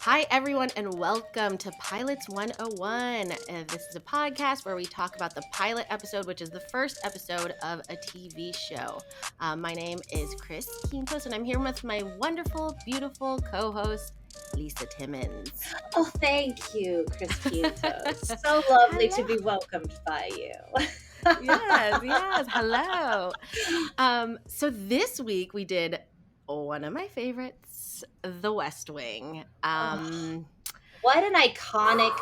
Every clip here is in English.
Hi, everyone, and welcome to Pilots 101. This is a podcast where we talk about the pilot episode, which is the first episode of a TV show. My name is Chris Quintos, and I'm here with my wonderful, beautiful co-host, Lisa Timmons. Oh, thank you, Chris Quintos. So lovely to be welcomed by you. Yes, hello. So this week we did one of my favorites, The West Wing. Oh, what an iconic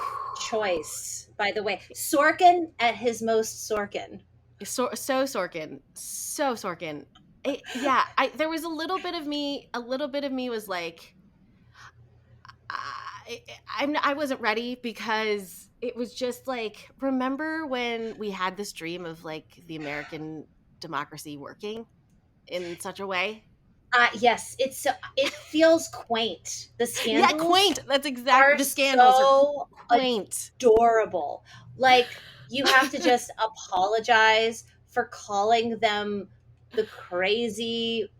choice, by the way. Sorkin at his most Sorkin. So Sorkin. There was a little bit of me. A little bit of me was like, I wasn't ready because it was just like, remember when we had this dream of like the American democracy working in such a way? Yes, it feels quaint. The Yeah, scandals quaint. That's exactly, are the scandals so are quaint. adorable. Like, you have to just apologize for calling them the crazy,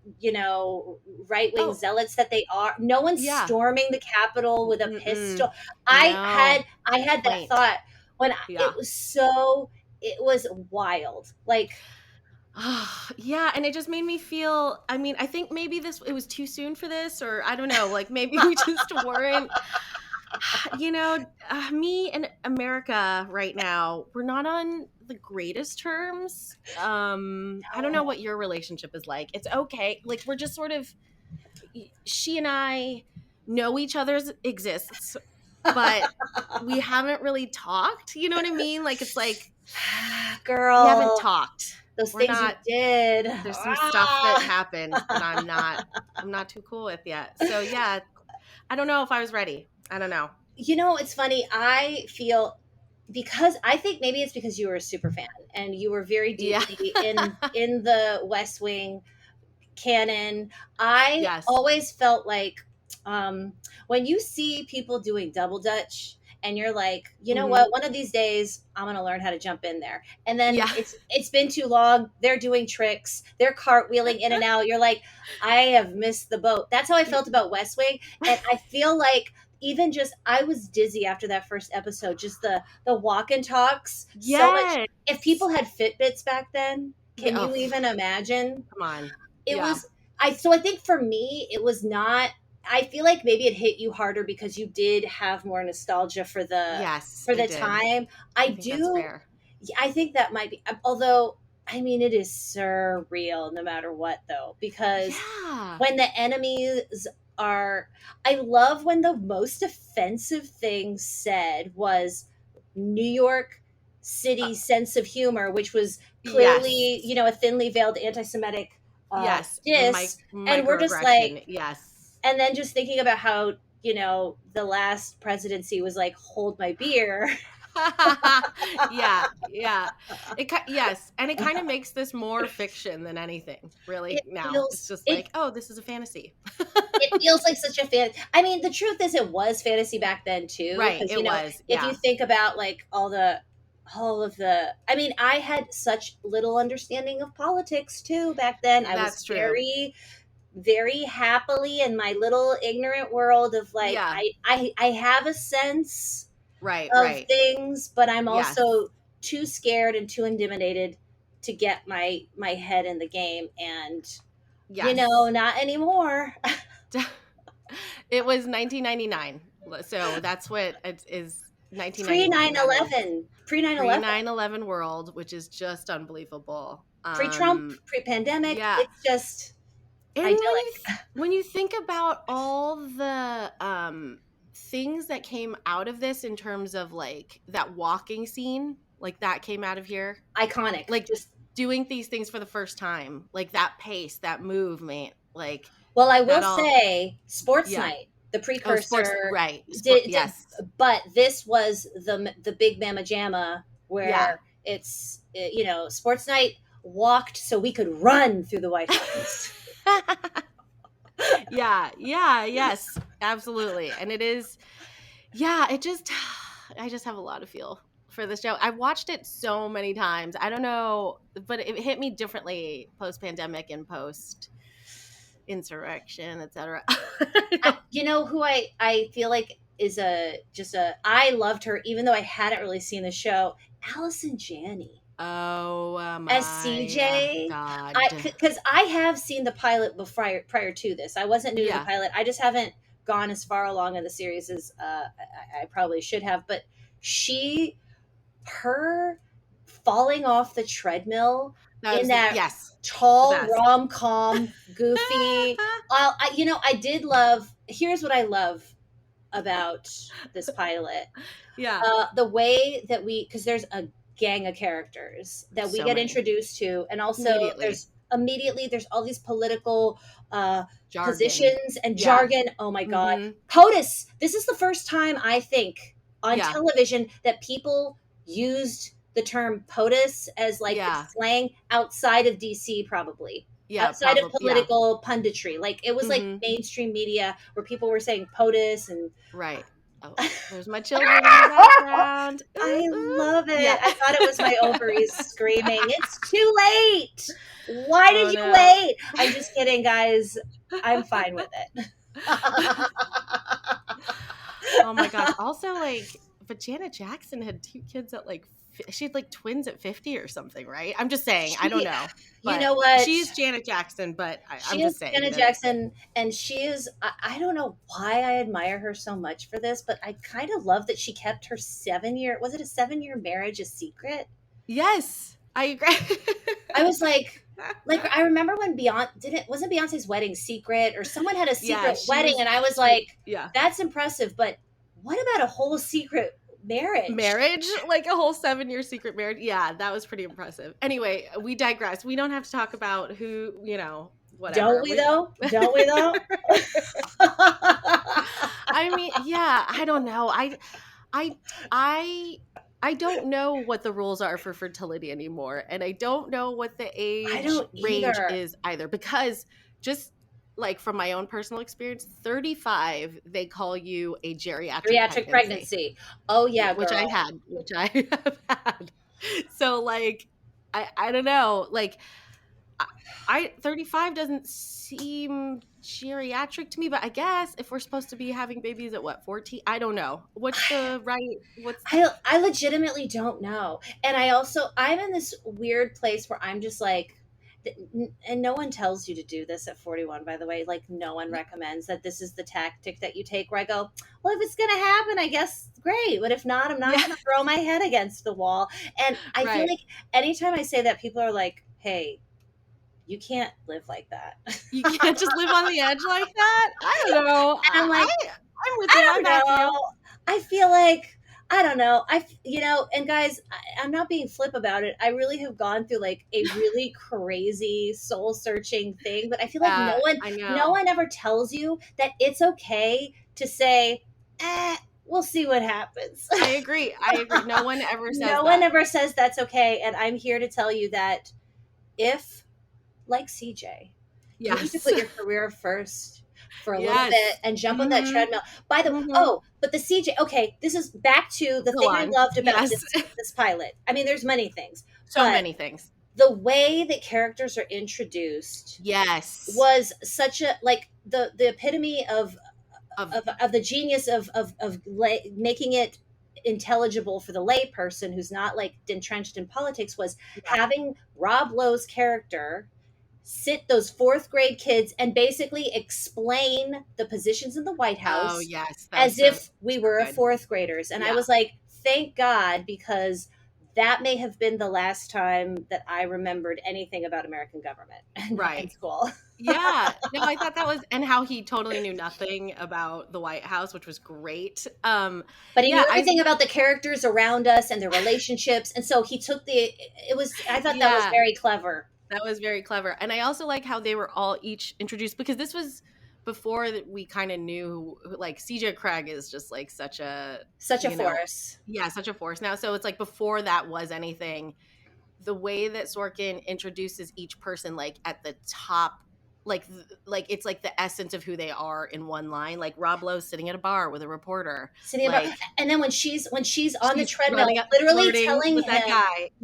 right-wing zealots that they are. No one's Yeah. storming the Capitol with a pistol. No. I had that Quaint. thought when Yeah. it was wild. Like, Yeah, and it just made me feel, I mean, I think maybe it was too soon for this, or I don't know, like maybe we just weren't, me and America right now, we're not on the greatest terms. I don't know what your relationship is like. It's okay. Like, we're just sort of, she and I know each other's exists, but we haven't really talked. You know what I mean? Like, it's like, girl, we haven't talked. those We're things not. you did. There's some stuff that happened that I'm not too cool with yet. So yeah, I don't know if I was ready. I don't know. It's funny. I feel, because I think maybe it's because you were a super fan and you were very Yeah. deeply in the West Wing canon. I Yes. always felt like, when you see people doing double dutch and you're like, you know what, one of these days I'm going to learn how to jump in there. And then Yeah. it's been too long. They're doing tricks. They're cartwheeling in and out. You're like, I have missed the boat. That's how I felt about West Wing. And I feel like even just, I was dizzy after that first episode. Just the walk and talks. So much. Yes. If people had Fitbits back then, can you even imagine? Come on. It was, I think for me, it was not, I feel like maybe it hit you harder because you did have more nostalgia for the time. I think that's fair. I think that might be, although, I mean, it is surreal no matter what, though, because when the enemies are, I love when the most offensive thing said was New York City sense of humor, which was clearly, a thinly veiled anti-Semitic diss. And we're just like, yes. And then just thinking about how, the last presidency was like, hold my beer. yeah. Yes, and it kind of makes this more fiction than anything, really. It's just like, oh, this is a fantasy. It feels like such a fan. I mean, the truth is, it was fantasy back then too. Right, it was. If you think about like all of the, I mean, I had such little understanding of politics too back then. I was very, very happily in my little ignorant world of like, I have a sense of things, but I'm also too scared and too intimidated to get my head in the game. And not anymore. It was 1999, so that's what it is. 1999. Pre 9/11 world, which is just unbelievable. Pre-Trump, pre-pandemic. Yeah. It's just idyllic. When you think about all the things that came out of this in terms of like that walking scene, like that came out of here. Iconic. Like just doing these things for the first time, like that pace, that movement, like. Well, I will say, Sports Night, the precursor, yes. But this was the Big Mama Jamma, where it's Sports Night walked so we could run through the White House. Yes, absolutely, and it is. Yeah, I just have a lot of feel for this show. I watched it so many times. I don't know, but it hit me differently post-pandemic and post insurrection, etc. You know who I feel like is I loved her even though I hadn't really seen the show. Allison Janney Oh as my CJ. God. Because I have seen the pilot before prior to this. I wasn't new to the Yeah. pilot. I just haven't gone as far along in the series as I probably should have. But her falling off the treadmill That in was the that yes. The tall best. rom-com goofy. I did love. Here's what I love about this pilot. Yeah. The way that because there's a gang of characters that we So get many. introduced to, and also Immediately. there's all these political Jargon. positions and Yeah. jargon. Oh my God. Mhm. POTUS. This is the first time I think on Yeah. television that people used the term POTUS as like Yeah. slang outside of DC, probably. Yeah, Outside of probably. Yeah. political punditry. Like it was like Mhm. mainstream media where people were saying POTUS and Right. Oh, there's my children in the background. I love it. Yeah. I thought it was my ovaries screaming. It's too late. Why did you no. wait? I'm just kidding, guys. I'm fine with it. Oh my gosh. Also, like, but Janet Jackson had 2 kids at like she had like twins at 50 or something, right? I'm just saying. I don't know. You know what? She's Janet Jackson, but I'm She just is saying. Janet Jackson, and she is. I don't know why I admire her so much for this, but I kind of love that she kept her 7-year. Was it a 7-year marriage a secret? Yes, I agree. I was like I remember when wasn't Beyonce's wedding secret, or someone had a secret wedding, and I was like, yeah, that's impressive, but what about a whole secret marriage? Like a whole 7-year secret marriage? Yeah, that was pretty impressive. Anyway, we digress. We don't have to talk about who, whatever. Don't we though? Don't we though? I mean, yeah, I don't know. I don't know what the rules are for fertility anymore, and I don't know what the age range is either, because just like from my own personal experience, 35 they call you a geriatric pregnancy. Oh yeah, which I have had. So like I don't know, like I 35 doesn't seem geriatric to me, but I guess if we're supposed to be having babies at what, 14? I don't know. I legitimately don't know. And I'm in this weird place where I'm just like, and no one tells you to do this at 41, by the way. Like no one recommends that this is the tactic that you take, where I go, well, if it's going to happen, I guess great. But if not, I'm not going to throw my head against the wall. And I feel like anytime I say that, people are like, hey, you can't live like that. You can't just live on the edge like that? I don't know. And I'm like, I'm with you. I don't know. I feel like, I don't know. And guys, I'm not being flip about it. I really have gone through like a really crazy soul searching thing, but I feel like no one ever tells you that it's okay to say, we'll see what happens. I agree. No one ever says No one ever says that's okay. And I'm here to tell you that if, like CJ, you need to put your career first for a little bit and jump on that treadmill. By the but the CJ, okay, this is back to the thing I loved about this pilot. I mean, there's many things. So many things. The way that characters are introduced was such a, like, the epitome of the genius of making it intelligible for the lay person who's not like entrenched in politics, was having Rob Lowe's character sit those 4th grade kids and basically explain the positions in the White House as if we were 4th graders. And I was like, thank God, because that may have been the last time that I remembered anything about American government in school. Yeah. No, I thought that was, and how he totally knew nothing about the White House, which was great. But he knew everything about the characters around us and their relationships. And so he took I thought that was very clever. That was very clever. And I also like how they were all each introduced, because this was before that we kind of knew, like, CJ Craig is just like such a force. Yeah, such a force now. So it's like before that was anything, the way that Sorkin introduces each person, like at the top, like it's like the essence of who they are in one line. Like Rob Lowe sitting at a bar with a reporter, and then when she's on the treadmill, literally telling him,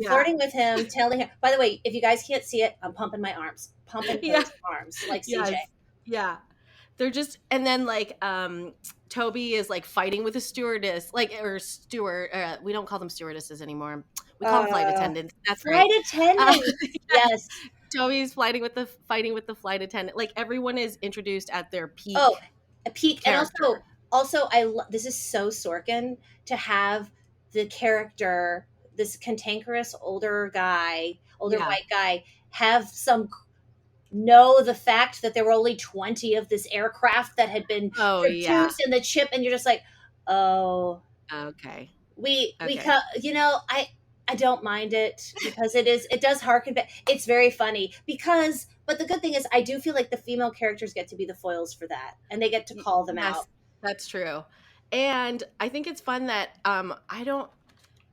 flirting with him, telling him. By the way, if you guys can't see it, I'm pumping my arms, arms like CJ. Yeah. They're just, and then like Toby is like fighting with a stewardess, like, or steward, we don't call them stewardesses anymore. We call them flight Uh, attendants. That's right. Flight attendants. Yeah. Yes. Toby's fighting with the flight attendant. Like everyone is introduced at their Oh, peak a peak. And character. also, this is so Sorkin to have the character, this cantankerous older Yeah. white guy, have some know the fact that there were only 20 of this aircraft that had been Oh yeah. produced in the chip, and you're just like, oh, Okay. we Okay. you know, I don't mind it because it does harken back. It's very funny because, but the good thing is I do feel like the female characters get to be the foils for that, and they get to call them Yes, out. that's true. And I think it's fun that I don't,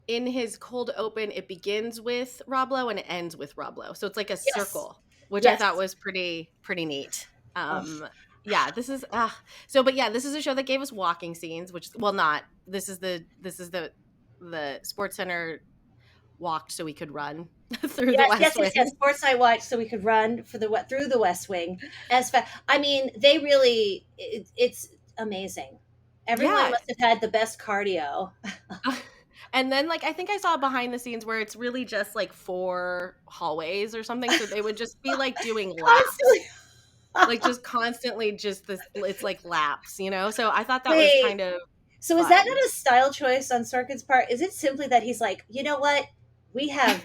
in his cold open, it begins with Rob Lowe and it ends with Rob Lowe. So it's like a Yes. circle, which I Yes. thought was pretty neat. Oh, Yeah, this is so, but yeah, this is a show that gave us walking scenes, which, well, not, this is the Sports Center walked so we could run through the yes, West yes, yes, yes. Wing. Sports Night Watch, so we could run through the West Wing as fast. I mean, they really, it's amazing. Everyone Yeah. must have had the best cardio. And then, like, I think I saw behind the scenes where it's really just like 4 hallways or something. So they would just be like doing laps, Constantly. like just constantly just this, it's like laps, you know? So I thought that was Wait, kind of so is that fun. not a style choice on Sorkin's part? Is it simply that he's like, you know what? We have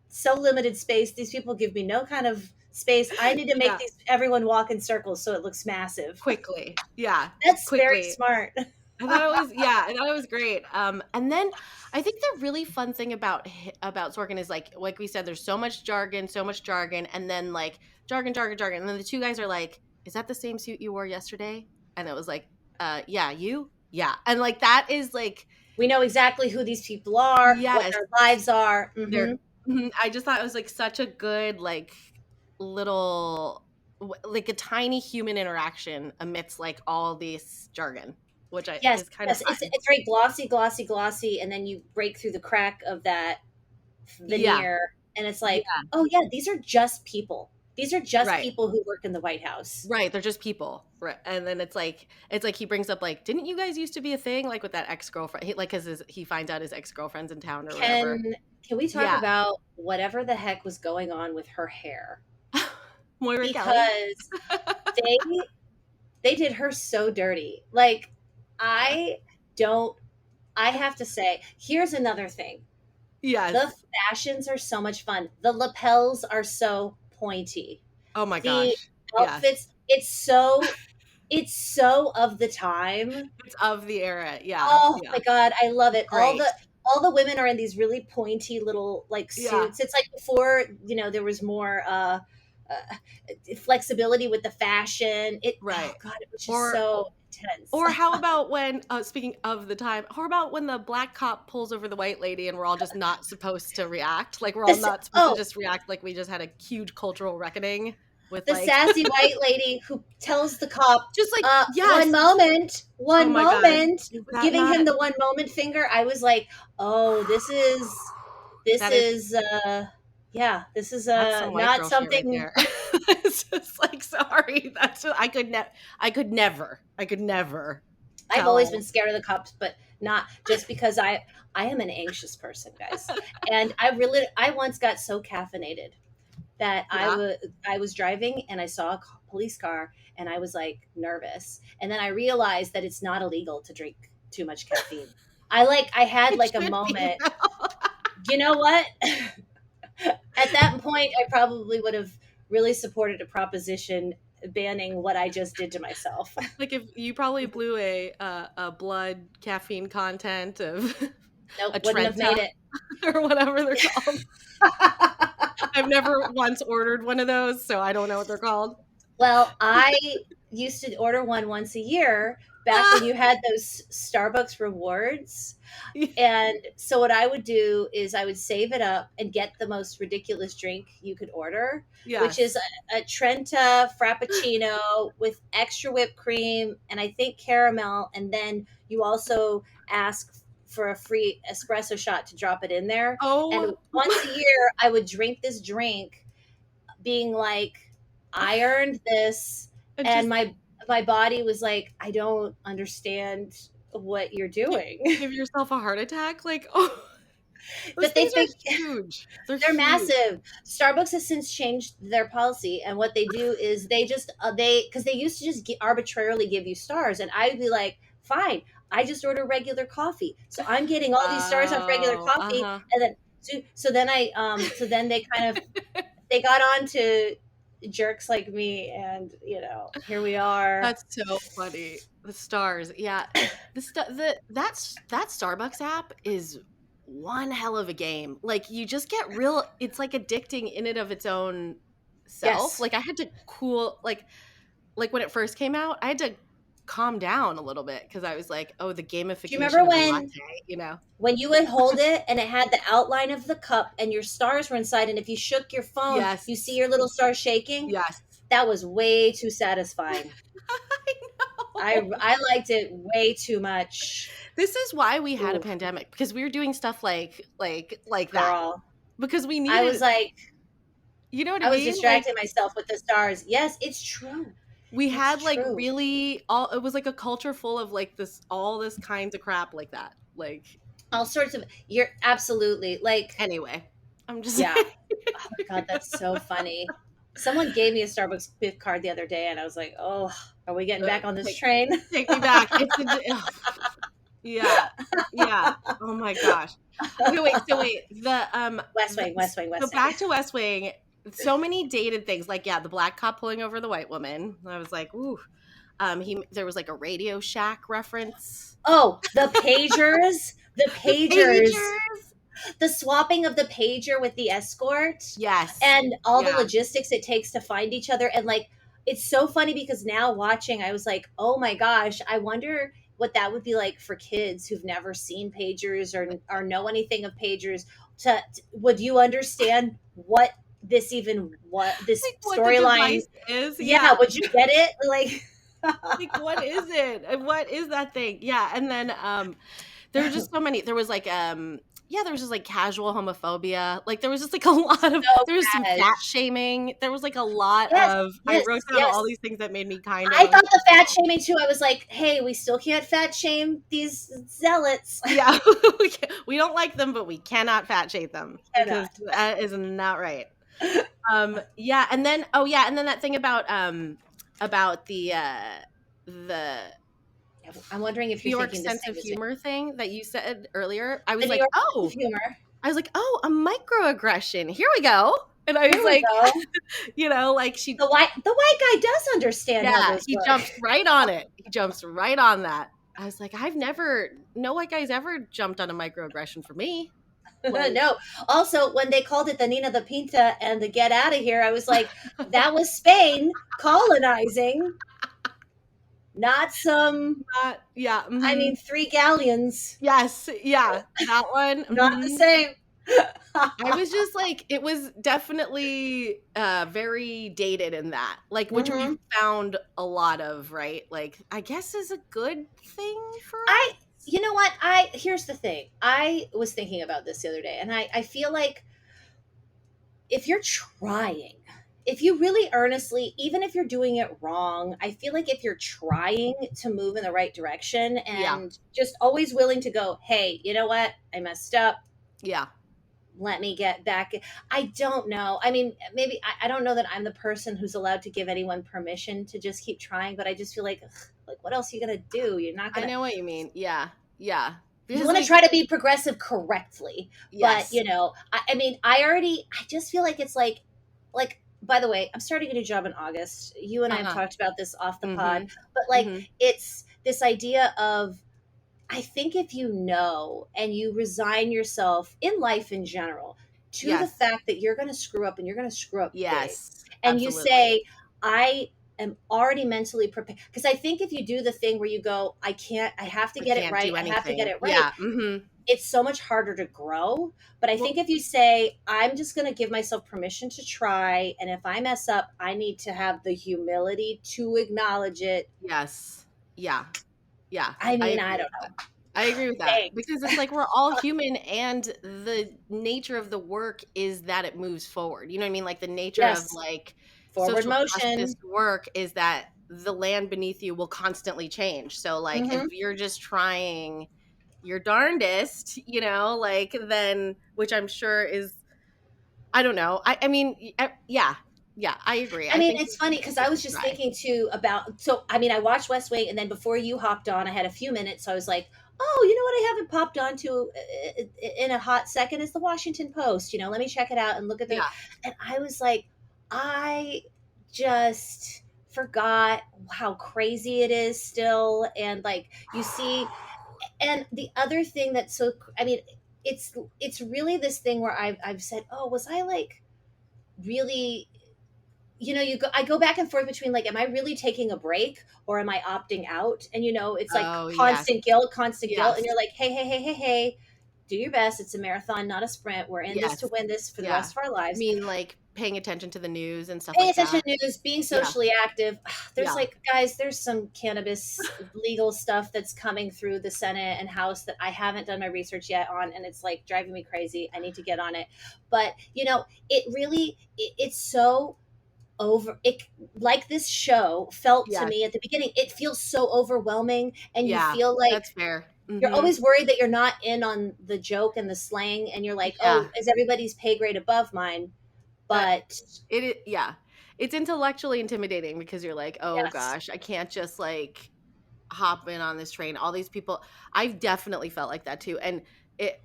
so limited space. These people give me no kind of space. I need to make Yeah. everyone walk in circles so it looks massive. Quickly. Yeah. That's very Quickly. smart. I thought it was great. And then I think the really fun thing about Sorkin is like we said, there's so much jargon, and then like jargon, and then the two guys are like, "Is that the same suit you wore yesterday?" And it was like, yeah, you, yeah," and like that is like, We know exactly who these people are, what yes, their lives are. they're. I just thought it was like such a good like little like a tiny human interaction amidst like all this jargon, which I Yes, is kind of yes. fun. It's very glossy, and then you break through the crack of that Yeah, veneer, and it's like, yeah, oh yeah, these are just people. These are just right. people who work in the White House. Right, they're just people. Right. And then it's like he brings up like, didn't you guys used to be a thing, like with that ex-girlfriend? He, like, cuz he finds out his ex-girlfriend's in town or whatever. Can we talk Yeah. about whatever the heck was going on with her hair? Moira Kelly. Because they they did her so dirty. Like, I don't I have to say, here's another thing. The Yes. fashions are so much fun. The lapels are so pointy. Oh my The gosh. Yes. outfits, it's so of the time. It's of the era. Yeah. Oh Yeah. my god, I love it. Great. All the women are in these really pointy little like Yeah. suits. It's like before, there was more flexibility with the fashion. Oh Right. god, it was just Or so intense. or how about when, speaking of the time, how about when the black cop pulls over the white lady and we're all just not supposed to react? Like we're all This not supposed to oh, just react like we just had a huge cultural reckoning with the like sassy white lady who tells the cop, just like, one yes. moment, Oh my God. Is that giving him not, the one moment finger. I was like, oh, this that is, is this is that's some white not girl shit right something. there. It's just like, sorry, that's what I could never I've always been tell. scared of the cops, but not just because I am an anxious person, guys. And I once got so caffeinated that Yeah. I was driving and I saw a police car and I was like nervous. And then I realized that it's not illegal to drink too much caffeine. I had It like a should be moment. now. You know what? At that point, I probably would have really supported a proposition banning what I just did to myself. Like if you probably blew a blood caffeine content of Nope, a wouldn't have Trenta made it. or whatever they're called. I've never once ordered one of those, so I don't know what they're called. Well, I used to order one once a year back when you had those Starbucks rewards. And so what I would do is I would save it up and get the most ridiculous drink you could order, which Yes. is a Trenta Frappuccino with extra whipped cream and I think caramel. And then you also ask for a free espresso shot to drop it in there. And Oh, once a year, I would drink this drink being like, I earned this. and my body was like, I don't understand what you're doing. Give yourself a heart attack. Like, oh, those But they things are think huge. They're they're huge. massive. Starbucks has since changed their policy, and what they do is they just because they used to just arbitrarily give you stars, and I'd be like, fine, I just order regular coffee, so I'm getting all these stars off regular Oh, coffee, and then so then they kind of they got on to jerks like me, and here we are. that's so funny. The stars. Yeah. That Starbucks app is one hell of a game. Like you just get real, it's like addicting in and of its own self. Yes. Like I had to like when it first came out, I had to calm down a little bit because I was like, oh, the Do you gamification remember of a latte. when you would hold it and it had the outline of the cup and your stars were inside, and if you shook your phone, Yes. you see your little stars shaking? Yes. That was way too satisfying. I know. I liked it way too much. This is why we had a Ooh, pandemic, because we were doing stuff like that. girl. Because we needed, I was like, you know what I I was mean? distracting myself with the stars. Yes, it's true. We It's had like true. really it was like a culture full of like all this kinds of crap like that. Like All sorts of, you're absolutely like, anyway, I'm just yeah. Oh my God, that's so funny. Someone gave me a Starbucks gift card the other day, and I was like, "Oh, are we getting back on this train?" Take me back. Yeah. Oh my gosh. Okay, wait. So wait, West Wing. so back to West Wing. So many dated things, like the black cop pulling over the white woman. I was like, ooh. There was like a Radio Shack reference. Oh, the pagers, the pagers. The swapping of the pager with the escort. Yes. And all the logistics it takes to find each other. And like, it's so funny because now watching, I was like, oh my gosh, I wonder what that would be like for kids who've never seen pagers or know anything of pagers. Would you understand what this storyline is? Yeah, would you get it? Like, what is it? What is that thing? Yeah. And then there were just so many. There was like there was just like casual homophobia. Like there was just like a lot of there was some fat shaming. There was like a lot of I wrote down all these things that made me kind of. I thought the fat shaming too. I was like, hey, we still can't fat shame these zealots. Yeah, we don't like them, but we cannot fat shame them because that is not right. And then that thing about the I'm wondering if New you're York thinking sense of humor thing that you said earlier. I was like, humor. I was like, oh, a microaggression. Here we go. And I was like, like the white guy does understand. Yeah, he jumps right on it. He jumps right on that. I was like, no white guy's ever jumped on a microaggression for me. Like, no. Also, when they called it the Nina the Pinta and the get out of here, I was like, that was Spain colonizing. Not some. Mm-hmm. I mean, 3 galleons. Yes. Yeah. That one. Not the same. I was just like, it was definitely very dated in that, like, which we found a lot of, right? Like, I guess is a good thing for us. You know what? Here's the thing. I was thinking about this the other day, and I feel like if you're trying, if you really earnestly, even if you're doing it wrong, I feel like if you're trying to move in the right direction and just always willing to go, hey, you know what? I messed up. Yeah. Let me get back. I don't know. I mean, maybe I don't know that I'm the person who's allowed to give anyone permission to just keep trying, but I just feel like what else are you going to do? You're not going to. I know what you mean. Yeah. Yeah. You want to try to be progressive correctly. Yes. But, I just feel like it's like, by the way, I'm starting a new job in August. You and I have talked about this off the pod, but it's this idea of, I think if you know and you resign yourself in life in general to the fact that you're going to screw up and you're going to screw up big, and you say, I am already mentally prepared. Because I think if you do the thing where you go, I have to get it right. I have to get it right. Yeah. Mm-hmm. It's so much harder to grow. But I think if you say, I'm just going to give myself permission to try, and if I mess up, I need to have the humility to acknowledge it. Yes. Yeah. Yeah. I mean, I don't know. I agree with that. Thanks. Because it's like we're all human, and the nature of the work is that it moves forward. You know what I mean? Like the nature of like forward motion work is that the land beneath you will constantly change. So like if Mm-hmm. you're just trying your darndest, like then, which I'm sure is, I don't know. I mean, yeah, I agree. I I mean, think it's funny because I was just try. thinking too about. So, I mean, I watched West Wing, and then before you hopped on, I had a few minutes. So I was like, oh, you know what? I haven't popped onto in a hot second is the Washington Post. Let me check it out and look at the. Yeah. And I was like, I just forgot how crazy it is still, and like you see, and the other thing that's so, I mean, it's really this thing where I've said, oh, was I like really, I go back and forth between like, am I really taking a break or am I opting out? And it's like Oh, yes. constant guilt. And Yes. you're like, hey, do your best. It's a marathon, not a sprint. We're in this to Yes. win this for the Yeah. rest of our I lives. mean, like paying attention to the news and stuff Paying like attention that. to news, being Yeah. socially active. There's Yeah. like, guys, there's some cannabis legal stuff that's coming through the Senate and House that I haven't done my research yet on. And it's like driving me crazy. I need to get on it. But, it really, it's so over it, like this show felt to Yes. me at the beginning. It feels so overwhelming, and you Yeah. feel like That's fair. you're Mm-hmm. always worried that you're not in on the joke and the slang, and you're like, Yeah. oh, is everybody's pay grade above mine? But Yeah. It's intellectually intimidating because you're like, oh yes, gosh, I can't just like hop in on this train. All these people, I've definitely felt like that too. And it,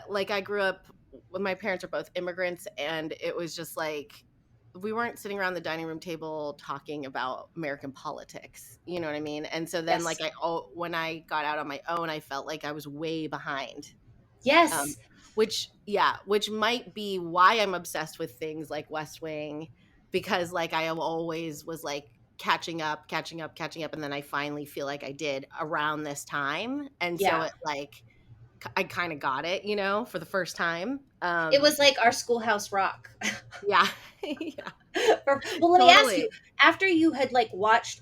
like I grew up, my parents are both immigrants, and it was just like, we weren't sitting around the dining room table talking about American politics. You know what I mean? And so then like yes, when I got out on my own, I felt like I was way behind. Um, yes, which might be why I'm obsessed with things like West Wing, because like I always was like catching up, and then I finally feel like I did around this time, and so yeah. it like I kind of got it, for the first time. It was like our Schoolhouse Rock. Yeah, yeah, Well, let me ask you, totally, after you had like watched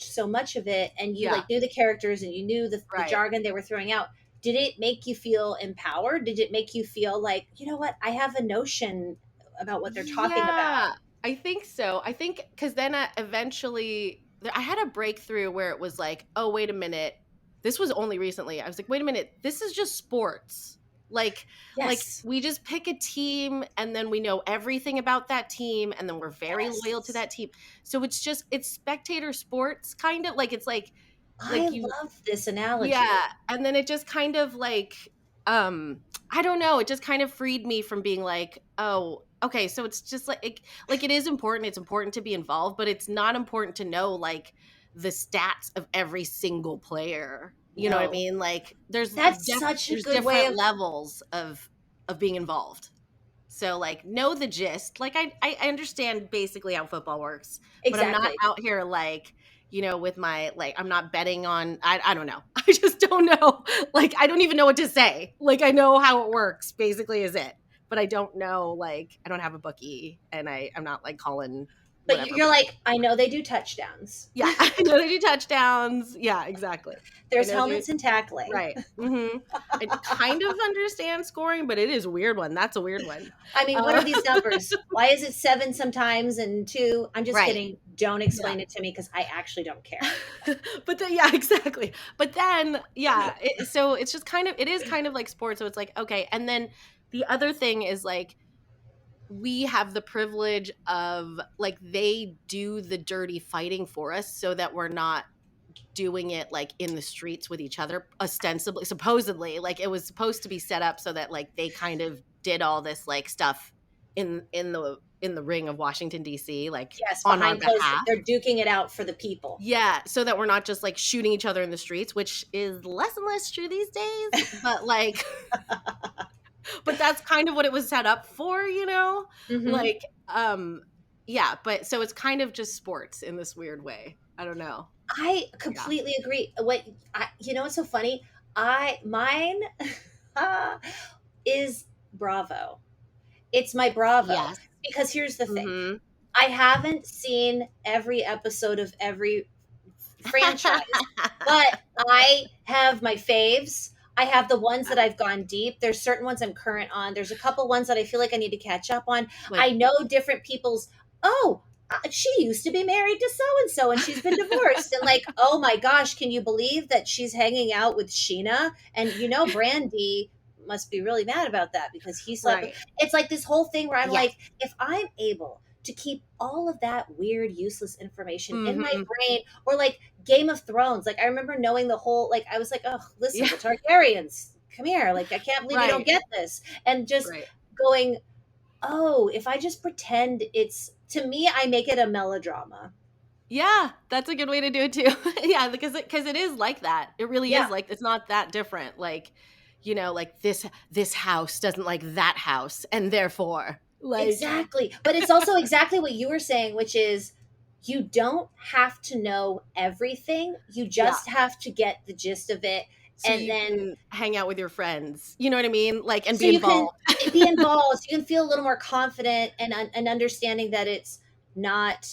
so much of it, and you yeah, like knew the characters and you knew the right. jargon they were throwing out, did it make you feel empowered? Did it make you feel like, you know what, I have a notion about what they're talking about? Yeah, I think so. I think because then eventually I had a breakthrough where it was like, oh, wait a minute. This was only recently. I was like, wait a minute. This is just sports. Like Yes, we just pick a team and then we know everything about that team and then we're very loyal to yes, that team. So it's spectator sports kind of like it's I like you love this yeah, analogy. and then it just kind of like I don't know, it just kind of freed me from being like, "Oh, okay, so it's just like it is important, it's important to be involved, but it's not important to know like the stats of every single player." You know what I No, mean? Like that's such a there's good way different of, levels of being involved. So like know the gist. Like I understand basically how football works, but I'm not exactly. out here like, with my like I'm not betting on I don't know. I just don't know. Like I don't even know what to say. Like I know how it works basically is it. But I don't know like I don't have a bookie and I'm not like calling But whatever you're play. like, I know they do touchdowns. Yeah, I know they do touchdowns. Yeah, exactly. I There's know they helmets and tackling. right. Mhm. I kind of understand scoring, but it is a weird one. That's a weird one. I mean, what Uh, are these numbers? Why is it 7 sometimes and 2? I'm just right. kidding. Don't Yeah. explain it to me because I actually don't care. But then, yeah, exactly. But then, yeah, so it's just it is kind of like sports. So it's like, okay. And then the other thing is like, we have the privilege of like, they do the dirty fighting for us so that we're not doing it like in the streets with each other, ostensibly, supposedly. Like, it was supposed to be set up so that like they kind of did all this like stuff in the ring of Washington, D.C., like Yes, on our behind closed, behalf. they're duking it out for the people. Yeah, so that we're not just like shooting each other in the streets, which is less and less true these days, but like but that's kind of what it was set up for, you know? Hmm. Like yeah, but so it's kind of just sports in this weird way. I don't know. I Yeah. completely agree. What's so funny? Mine is Bravo. It's my Bravo Yes. because here's the thing. Mhm. I haven't seen every episode of every franchise, but I have my faves. I have the ones that I've gone deep. There's certain ones I'm current on. There's a couple ones that I feel like I need to catch up on. Like I know different people's, oh, she used to be married to so and so and she's been divorced, and like, oh my gosh, can you believe that she's hanging out with Sheena? And Brandy must be really mad about that because he slept with. Right. It's like this whole thing where I'm Yes. like, if I'm able to keep all of that weird useless information in my brain, or like Game of Thrones, like I remember knowing the whole, like I was like, oh, listen, Yeah. the Targaryens, come here, like I can't believe you don't Right. get this, and just Right. going, oh, if I just pretend it's, to me, I make it a melodrama. Yeah, that's a good way to do it too. Yeah, because it is like that. It really Yeah, is like it's not that different. Like, like this house doesn't like that house, and therefore, like, exactly. But it's also exactly what you were saying, which is you don't have to know everything. You yeah. just have to get the gist of it. So And you then can hang out with your friends. You know what I mean? Like, and so be you can involved. be involved. So you can feel a little more confident and understanding that it's not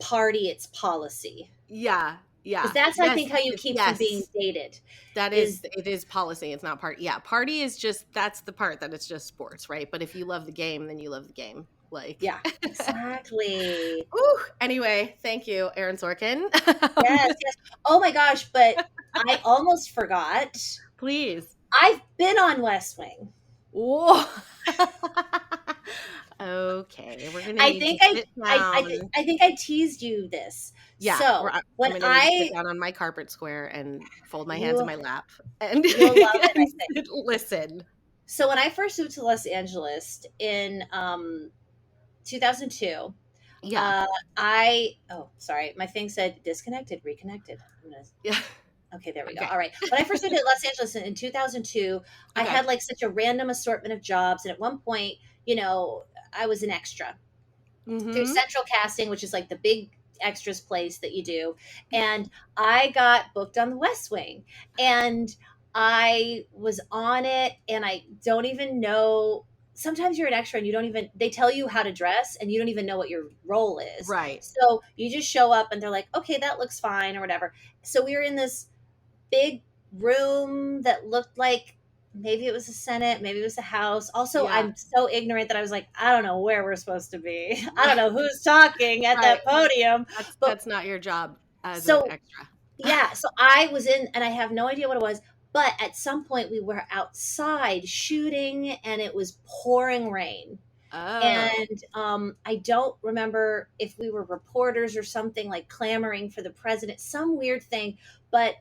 party, it's policy. Yeah, Because yeah, that's, I yes, think, how you keep from being yes. dated. That is, Is it is policy. It's not party. Yeah, party is just that's the part that it's just sports, right? But if you love the game, then you love the game. Like, yeah, exactly. Ooh, anyway, thank you, Aaron Sorkin. Yes, yes. Oh my gosh, but I almost forgot. Please. I've been on West Wing. Whoa. Okay, we're gonna I need to think sit I down. I think I teased you this. Yeah, So I'm when gonna need to sit I down on my carpet square and fold my hands in you my lap and, you'll love it, I and think. listen. So when I first moved to Los Angeles in 2002, Yeah. uh, I oh sorry, my thing said disconnected, reconnected. Yeah. Okay, there we go. Okay. All right. When I first moved to Los Angeles in 2002, I Okay. had like such a random assortment of jobs. And at one point, I was an extra through Mm-hmm. Central Casting, which is like the big extras place that you do. And I got booked on the West Wing. And I was on it, and I don't even know. Sometimes you're an extra and you don't even, they tell you how to dress and you don't even know what your role is. Right. So you just show up and they're like, okay, that looks fine or whatever. So we were in this big room that looked like maybe it was a Senate, maybe it was a House. Also, Yeah. I'm so ignorant that I was like, I don't know where we're supposed to be. I don't know who's talking at Right. that podium. But That's not your job as an so, extra. yeah, so I was in, and I have no idea what it was. But at some point, we were outside shooting, and it was pouring rain. Oh. And I don't remember if we were reporters or something, like clamoring for the president, some weird thing. But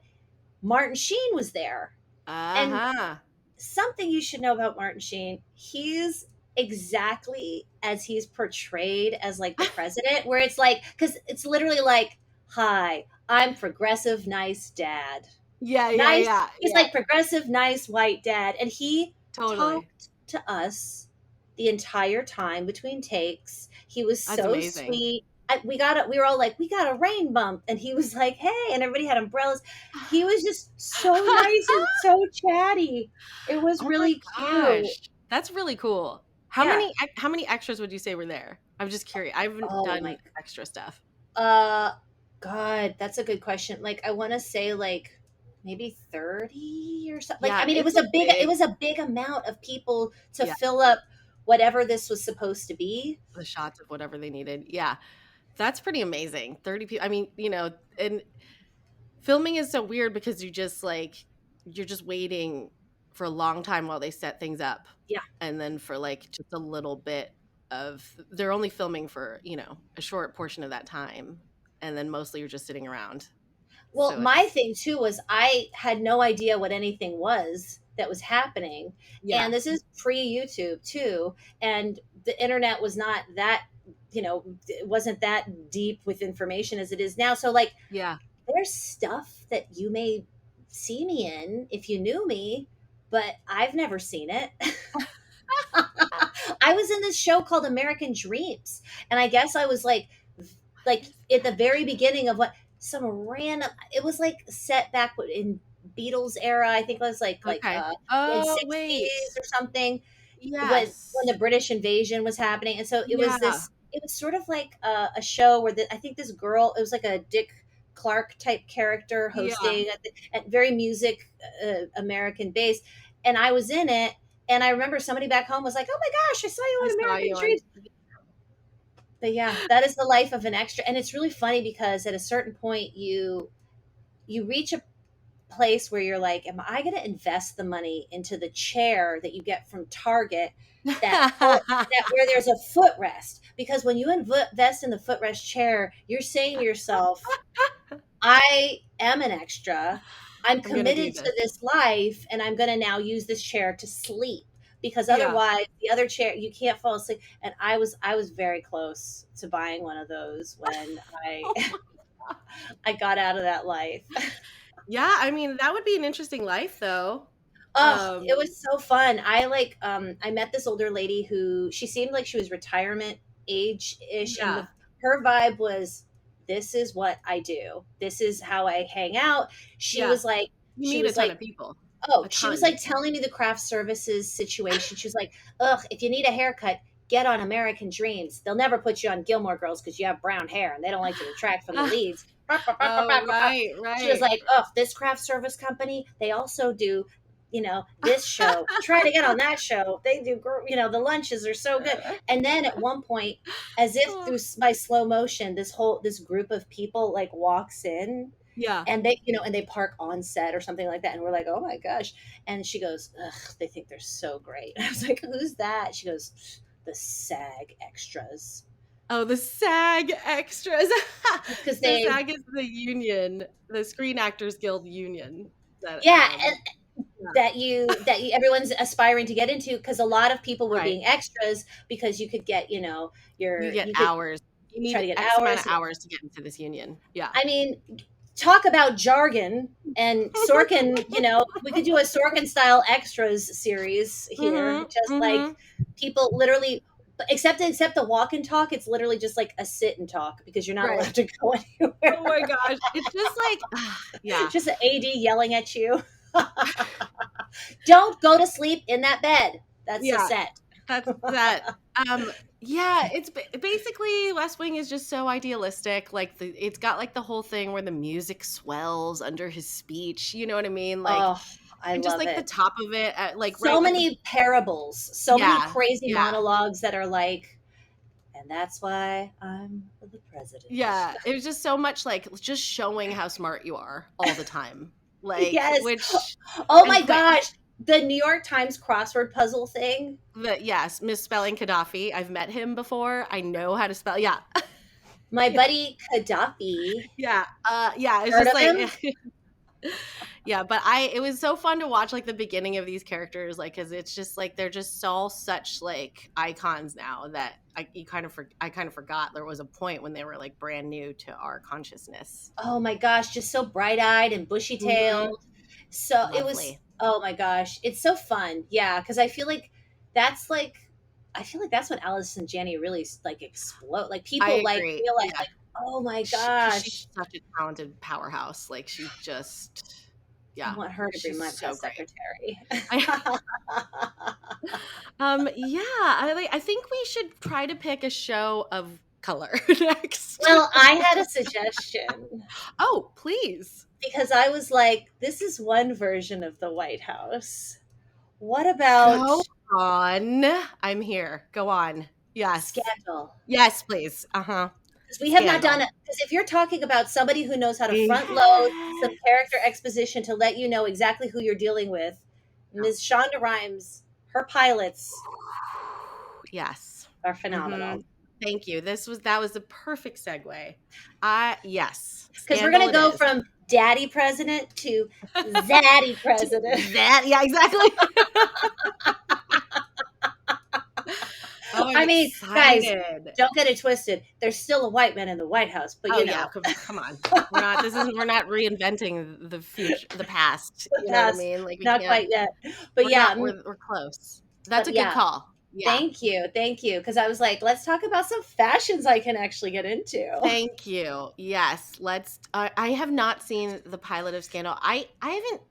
Martin Sheen was there. And Uh-huh. something you should know about Martin Sheen, he's exactly as he's portrayed as like the president, where it's like, because it's literally like, hi, I'm progressive, nice dad. Yeah, yeah, Nice. yeah, He's yeah. like progressive, nice white dad. And he Totally. talked to us the entire time between takes. He was That's so amazing. sweet. We were all like, we got a rain bump. And he was like, hey, and everybody had umbrellas. He was just so nice and so chatty. It was Oh my really cute. gosh. That's really cool. Yeah. How many extras would you say were there? I'm just curious. I haven't Oh my, done extra stuff. uh, God, that's a good question. Like, I want to say like maybe 30 or something. Like, Yeah, I mean, it's it big. was a big amount of people to Yeah, fill up whatever this was supposed to be. the shots of whatever they needed. Yeah. That's pretty amazing. 30 people. I mean, and filming is so weird because you're just waiting for a long time while they set things up. Yeah. And then for like just a little bit they're only filming for, a short portion of that time. And then mostly you're just sitting around. Well, So my it's thing too was I had no idea what anything was that was happening. yeah. And this is pre YouTube too. And the internet was not that, it wasn't that deep with information as it is now. So, like, Yeah. there's stuff that you may see me in if you knew me, but I've never seen it. I was in this show called American Dreams, and I guess I was like at the very beginning of what some random. It was like set back in Beatles era. I think it was Okay. in Oh, wait. '60s or something, when Yes. the British invasion was happening, and so it was Yeah. this. It was sort of like a show where I think this girl. It was like a Dick Clark type character Yeah. hosting at very music American based, and I was in it. And I remember somebody back home was like, "Oh my gosh, I saw you I on saw American you on Dreams." But yeah, that is the life of an extra. And it's really funny because at a certain point you reach a place where you're like, am I going to invest the money into the chair that you get from Target that where there's a footrest? Because when you invest in the footrest chair, you're saying to yourself, I am an extra. I'm I'm gonna do committed this. to this life, and I'm going to now use this chair to sleep because Yeah. otherwise the other chair you can't fall asleep. And I was very close to buying one of those when I Oh, I got out of that life. yeah, I mean, that would be an interesting life though. Oh, it Um, was so fun. I met this older lady who she seemed like she was retirement age-ish, and yeah, her vibe was, this is what I do. This is how I hang out. She yeah. was like You she meet a was ton like of people. Oh, A she was ton. like telling me the craft services situation. She was like, "Ugh, if you need a haircut, get on American Dreams. They'll never put you on Gilmore Girls because you have brown hair and they don't like to detract from the leads." Oh, right, She was right. like, "Oh, this craft service company, they also do, this show. Try to get on that show. They do, the lunches are so good." And then at one point, as if Oh, through my slow motion, this group of people like walks in, yeah. and they park on set or something like that, and we're like, oh my gosh. And she goes, ugh, they think they're so great. I was like, who's that? She goes, the SAG extras. Oh, the SAG extras. Because The they SAG is the union, the Screen Actors Guild union. That Yeah, and yeah, everyone's aspiring to get into, because a lot of people were right. being extras because you could get, You get you could hours. You try need to get X amount hours. of hours to get into this union. Yeah. I mean, talk about jargon. And Sorkin, we could do a Sorkin style extras series here, Mhm. just like Mhm. people literally, except the walk and talk, it's literally just like a sit and talk because you're not Right. allowed to go Oh my anywhere. gosh. It's just like yeah. Just an AD yelling at you. Don't go to sleep in that bed. That's the Yeah. set. That's that. Um, yeah, basically West Wing is just so idealistic. Like it's got like the whole thing where the music swells under his speech. You know what I mean? Like, Oh, I and just love like the it. top of it, like So right at the many parables, so many yeah, crazy yeah, monologues that are like, and that's why I'm the president. yeah. It was just so much like just showing how smart you are all the time. Like, Yes. which Oh and my but gosh. The New York Times crossword puzzle thing. the yes, misspelling Gaddafi. I've met him before. I know how to spell. Yeah, My yeah, buddy Gaddafi. yeah. Yeah. It's Heard just of like him? yeah, but it was so fun to watch like the beginning of these characters, like because it's just like they're just all such like icons now that I kind of forgot there was a point when they were like brand new to our consciousness. Oh my gosh, just so bright-eyed and Hmm. bushy-tailed. So it was, Lovely. oh my gosh, it's so fun. Yeah, because that's like I feel like that's when Allison Janney really like explode. Like I people like agree. realize Yeah, like, oh my because she's gosh, such a talented powerhouse. Like she just I yeah, want her to be she's my so press great. secretary. I, yeah, I think we should try to pick a show of color next. Well, I had a suggestion Oh, please. because I was like, this is one version of the White House. What about Go on. I'm here. Go on. Yes. Scandal? Yes, please. Uh-huh. Because we have not done Scandal. it. Because if you're talking about somebody who knows how to front load some Yes. character exposition to let you know exactly who you're dealing with, Ms. Shonda Rhimes, her pilots Yes. are Mm-hmm. phenomenal. Thank you. That was the perfect segue. Yes. Because we're Scandal going to it go is. from daddy president to zaddy president. That, yeah, exactly. Oh, I'm I mean, guys, excited. don't get it twisted. There's still a white man in the White House, but Oh yeah, come on. We're not reinventing the future, the past. the You know what I past, mean? Like we not can't quite yet. But yeah, we're close. That's but a good yeah, call. Yeah. thank you. Thank you. Because I was like, let's talk about some fashions I can actually get into. Thank you. Yes, let's I have not seen the pilot of Scandal. I haven't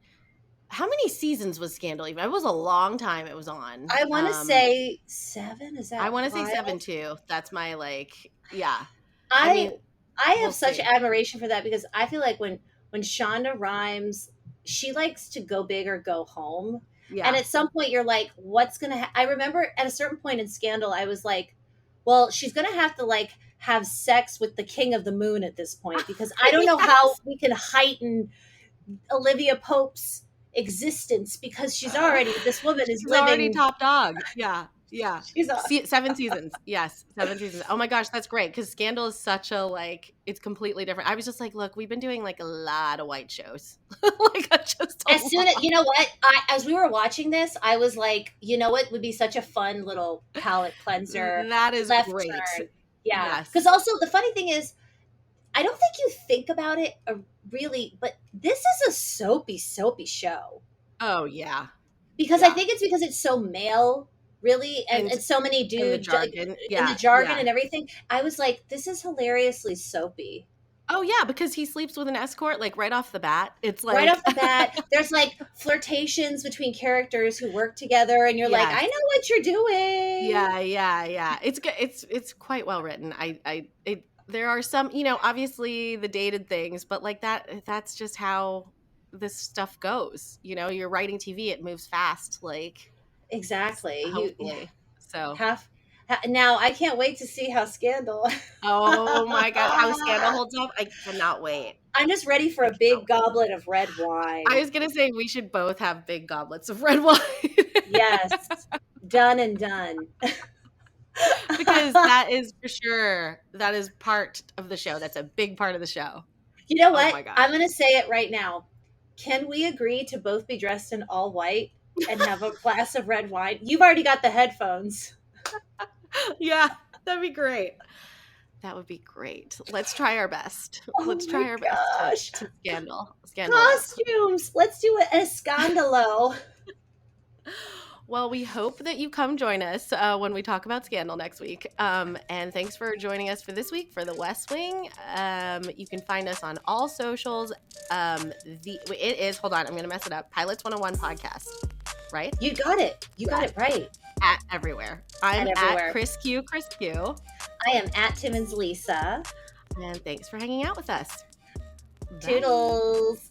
how many seasons was Scandal even? It was a long time it was on. I want to say 7. Is I that want to say 7 wild? too. That's my like yeah. I I mean, I we'll have such see. admiration for that because I feel like when Shonda Rhimes, she likes to go big or go home. And Yeah. at some point you're like, what's gonna I remember at a certain point in Scandal, I was like, well, she's gonna have to like have sex with the king of the moon at this point, because I don't know how Yes. we can heighten Olivia Pope's existence, because this woman is She's already living. top dog. Yeah. Yeah. She's a 7 seasons. Yes, 7 seasons. Oh my gosh, that's great because Scandal is such a like it's completely different. I was just like, look, we've been doing like a lot of white shows. Like just a as soon as lot. you know what, as we were watching this, I was like, you know what would be such a fun little palate cleanser, That is left great. turn. Yeah, because Yes. also the funny thing is, I don't think you think about it really, but this is a soapy show. Oh yeah. Because I Yeah. think it's because it's so male, really, And and so many in the dudes jargon. in Yeah. the jargon Yeah. and everything. I was like, this is hilariously soapy. Oh yeah, because he sleeps with an escort like right off the bat. It's Right like off the bat, there's like flirtations between characters who work together, and you're like, I yes. know what you're doing. Yeah, yeah, yeah. It's good. It's quite well written. There are some, obviously the dated things, but like that's just how this stuff goes. You're writing TV, it moves fast, like Exactly. You hopefully. So, have now. I can't wait to see how Scandal. oh my God, how Scandal holds up. I cannot wait. I'm just ready for I a cannot big wait. goblet of red I wine. was gonna say we should both have big goblets of red wine. Yes, done and done. Because that is for sure, that is part of the show. That's a big part of the show. You know Oh what? my gosh. I'm going to say it right now. Can we agree to both be dressed in all white and have a glass of red wine? You've already got the headphones. Yeah, that'd be great. That would be great. Let's try our best. Oh Let's my try our best gosh. to scandal this. Costumes. Let's do a scandalo. Well, we hope that you come join us when we talk about Scandal next week. And thanks for joining us for this week for The West Wing. You can find us on all socials. It is, hold on, I'm going to mess it up. Pilots 101 podcast, right? You got it. You got it right. At everywhere. I'm everywhere. at Chris Q. I am at Timmons Lisa. And thanks for hanging out with us. Bye. Toodles.